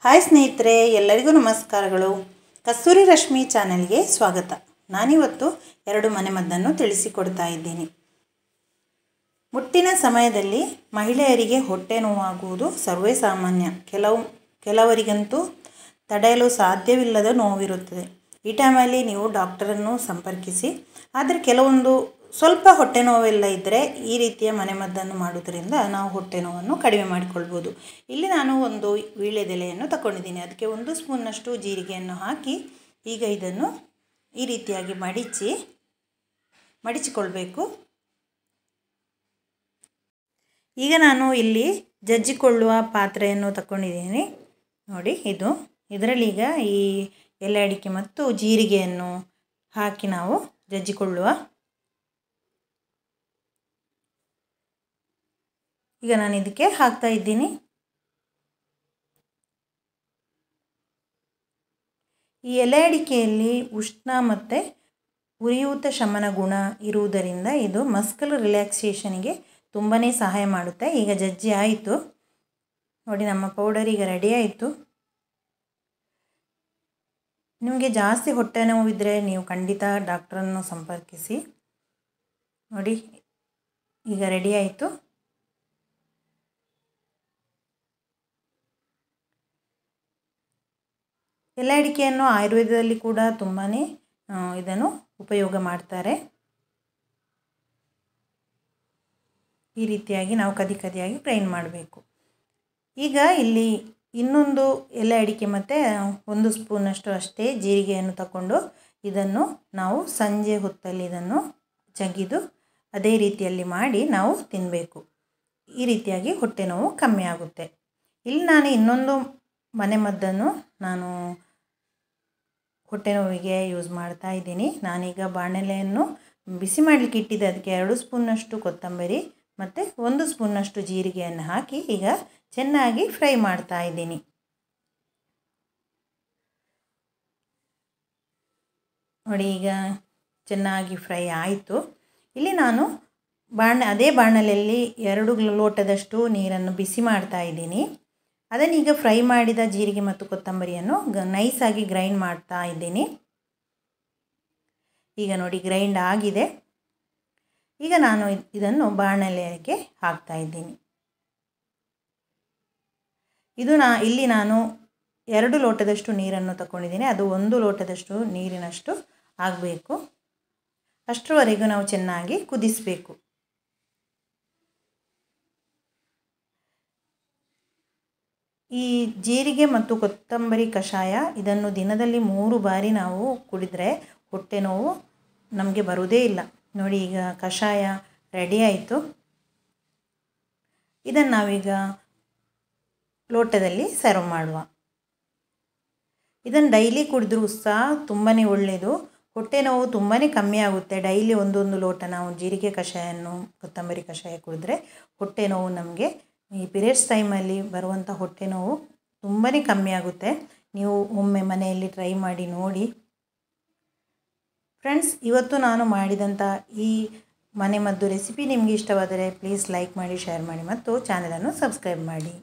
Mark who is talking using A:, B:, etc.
A: Hi ಸ್ನೇಹಿತರೆ, ಎಲ್ಲರಿಗೂ ನಮಸ್ಕಾರಗಳು. ಕಸ್ತೂರಿ ರಶ್ಮಿ ಚಾನೆಲ್ಗೆ ಸ್ವಾಗತ. ನಾನಿವತ್ತು 2 ಮನೆಮದ್ದನ್ನು ತಿಳಿಸಿಕೊಡ್ತಾ ಇದ್ದೀನಿ. ಮುಟ್ಟಿನ ಸಮಯದಲ್ಲಿ ಮಹಿಳೆಯರಿಗೆ ಹೊಟ್ಟೆ ನೋವಾಗುವುದು ಸರ್ವೇ ಸಾಮಾನ್ಯ. ಕೆಲವರಿಗಂತೂ ತಡೆಯಲು ಸಾಧ್ಯವಿಲ್ಲದ ನೋವಿರುತ್ತದೆ. ಈ ಟೈಮಲ್ಲಿ ನೀವು ಡಾಕ್ಟರನ್ನು ಸಂಪರ್ಕಿಸಿ. ಆದರೆ ಕೆಲವೊಂದು ಸ್ವಲ್ಪ ಹೊಟ್ಟೆ ನೋವೆಲ್ಲ ಇದ್ದರೆ ಈ ರೀತಿಯ ಮನೆಮದ್ದನ್ನು ಮಾಡುವುದರಿಂದ ನಾವು ಹೊಟ್ಟೆ ನೋವನ್ನು ಕಡಿಮೆ ಮಾಡಿಕೊಳ್ಬೋದು. ಇಲ್ಲಿ ನಾನು ಒಂದು ವೀಳ್ಯದೆಲೆಯನ್ನು ತಗೊಂಡಿದ್ದೀನಿ. ಅದಕ್ಕೆ 1 ಸ್ಪೂನ್ನಷ್ಟು ಜೀರಿಗೆಯನ್ನು ಹಾಕಿ ಈಗ ಇದನ್ನು ಈ ರೀತಿಯಾಗಿ ಮಡಿಚಿಕೊಳ್ಬೇಕು. ಈಗ ನಾನು ಇಲ್ಲಿ ಜಜ್ಜಿಕೊಳ್ಳುವ ಪಾತ್ರೆಯನ್ನು ತಗೊಂಡಿದ್ದೀನಿ. ನೋಡಿ, ಇದರಲ್ಲಿ ಈಗ ಈ ಎಲೆ ಅಡಿಕೆ ಮತ್ತು ಜೀರಿಗೆಯನ್ನು ಹಾಕಿ ನಾವು ಜಜ್ಜಿಕೊಳ್ಳುವ. ಈಗ ನಾನು ಇದಕ್ಕೆ ಹಾಕ್ತಾ ಇದ್ದೀನಿ. ಈ ಎಲೆ ಅಡಿಕೆಯಲ್ಲಿ ಉಷ್ಣ ಮತ್ತು ಉರಿಯೂತ ಶಮನ ಗುಣ ಇರುವುದರಿಂದ ಇದು ಮಸ್ಕಲ್ ರಿಲ್ಯಾಕ್ಸೇಷನ್ಗೆ ತುಂಬಾ ಸಹಾಯ ಮಾಡುತ್ತೆ. ಈಗ ಜಜ್ಜಿ ಆಯಿತು ನೋಡಿ, ನಮ್ಮ ಪೌಡರ್ ಈಗ ರೆಡಿ ಆಯಿತು. ನಿಮಗೆ ಜಾಸ್ತಿ ಹೊಟ್ಟೆ ನೋವಿದ್ದರೆ ನೀವು ಖಂಡಿತ ಡಾಕ್ಟ್ರನ್ನು ಸಂಪರ್ಕಿಸಿ. ನೋಡಿ, ಈಗ ರೆಡಿ ಆಯಿತು. ಎಲೆ ಅಡಿಕೆಯನ್ನು ಆಯುರ್ವೇದದಲ್ಲಿ ಕೂಡ ತುಂಬಾ ಇದನ್ನು ಉಪಯೋಗ ಮಾಡ್ತಾರೆ. ಈ ರೀತಿಯಾಗಿ ನಾವು ಕದಿಯಾಗಿ ಗ್ರೈಂಡ್ ಮಾಡಬೇಕು. ಈಗ ಇಲ್ಲಿ ಇನ್ನೊಂದು ಎಲೆ ಅಡಿಕೆ ಮತ್ತು 1 ಸ್ಪೂನಷ್ಟು ಅಷ್ಟೇ ಜೀರಿಗೆಯನ್ನು ತಗೊಂಡು ಇದನ್ನು ನಾವು ಸಂಜೆ ಹೊತ್ತಲ್ಲಿ ಇದನ್ನು ಜಗಿದು ಅದೇ ರೀತಿಯಲ್ಲಿ ಮಾಡಿ ನಾವು ತಿನ್ನಬೇಕು. ಈ ರೀತಿಯಾಗಿ ಹೊಟ್ಟೆ ನೋವು ಕಮ್ಮಿ ಆಗುತ್ತೆ. ಇಲ್ಲಿ ನಾನು ಇನ್ನೊಂದು ಮನೆಮದ್ದನ್ನು ನಾನು ಹೊಟ್ಟೆ ನೋವಿಗೆ ಯೂಸ್ ಮಾಡ್ತಾ ಇದ್ದೀನಿ. ನಾನೀಗ ಬಾಣಲೆಯನ್ನು ಬಿಸಿ ಮಾಡಲಿಕ್ಕೆ ಇಟ್ಟಿದ್ದೆ. ಅದಕ್ಕೆ 2 ಸ್ಪೂನ್ನಷ್ಟು ಕೊತ್ತಂಬರಿ ಮತ್ತು 1 ಸ್ಪೂನ್ನಷ್ಟು ಜೀರಿಗೆಯನ್ನು ಹಾಕಿ ಈಗ ಚೆನ್ನಾಗಿ ಫ್ರೈ ಮಾಡ್ತಾ ಇದ್ದೀನಿ. ನೋಡಿ, ಈಗ ಚೆನ್ನಾಗಿ ಫ್ರೈ ಆಯಿತು. ಇಲ್ಲಿ ನಾನು ಅದೇ ಬಾಣಲೆಯಲ್ಲಿ 2 ಲೋಟದಷ್ಟು ನೀರನ್ನು ಬಿಸಿ ಮಾಡ್ತಾ ಇದ್ದೀನಿ. ಅದನ್ನೀಗ ಫ್ರೈ ಮಾಡಿದ ಜೀರಿಗೆ ಮತ್ತು ಕೊತ್ತಂಬರಿಯನ್ನು ನೈಸಾಗಿ ಗ್ರೈಂಡ್ ಮಾಡ್ತಾ ಇದ್ದೀನಿ. ಈಗ ನೋಡಿ, ಗ್ರೈಂಡ್ ಆಗಿದೆ. ಈಗ ನಾನು ಇದನ್ನು ಬಾಣಲೆಗೆ ಹಾಕ್ತಾ ಇದ್ದೀನಿ. ಇಲ್ಲಿ ನಾನು 2 ಲೋಟದಷ್ಟು ನೀರನ್ನು ತಗೊಂಡಿದ್ದೀನಿ. ಅದು 1 ಲೋಟದಷ್ಟು ನೀರಿನಷ್ಟು ಆಗಬೇಕು. ಅಷ್ಟರವರೆಗೂ ನಾವು ಚೆನ್ನಾಗಿ ಕುದಿಸಬೇಕು. ಈ ಜೀರಿಗೆ ಮತ್ತು ಕೊತ್ತಂಬರಿ ಕಷಾಯ ಇದನ್ನು ದಿನದಲ್ಲಿ 3 ಬಾರಿ ನಾವು ಕುಡಿದರೆ ಹೊಟ್ಟೆ ನೋವು ನಮಗೆ ಬರುವುದೇ ಇಲ್ಲ. ನೋಡಿ, ಈಗ ಕಷಾಯ ರೆಡಿ ಆಯಿತು. ಇದನ್ನು ನಾವೀಗ ಲೋಟದಲ್ಲಿ ಸರ್ವ್ ಮಾಡುವ. ಇದನ್ನು ಡೈಲಿ ಕುಡಿದ್ರೂ ಸಹ ತುಂಬಾ ಒಳ್ಳೆಯದು. ಹೊಟ್ಟೆ ನೋವು ತುಂಬಾ ಕಮ್ಮಿ ಆಗುತ್ತೆ. ಡೈಲಿ 1 ಲೋಟ ನಾವು ಜೀರಿಗೆ ಕಷಾಯನ್ನು ಕೊತ್ತಂಬರಿ ಕಷಾಯ ಕುಡಿದ್ರೆ ಹೊಟ್ಟೆ ನೋವು ನಮಗೆ ಈ ಪೀರಿಯಡ್ಸ್ ಟೈಮಲ್ಲಿ ಬರುವಂಥ ಹೊಟ್ಟೆ ನೋವು ತುಂಬಾ ಕಮ್ಮಿ ಆಗುತ್ತೆ. ನೀವು ಒಮ್ಮೆ ಮನೆಯಲ್ಲಿ ಟ್ರೈ ಮಾಡಿ ನೋಡಿ. ಫ್ರೆಂಡ್ಸ್, ಇವತ್ತು ನಾನು ಮಾಡಿದಂಥ ಈ ಮನೆಮದ್ದು ರೆಸಿಪಿ ನಿಮಗೆ ಇಷ್ಟವಾದರೆ ಪ್ಲೀಸ್ ಲೈಕ್ ಮಾಡಿ, ಶೇರ್ ಮಾಡಿ ಮತ್ತು ಚಾನಲನ್ನು ಸಬ್ಸ್ಕ್ರೈಬ್ ಮಾಡಿ.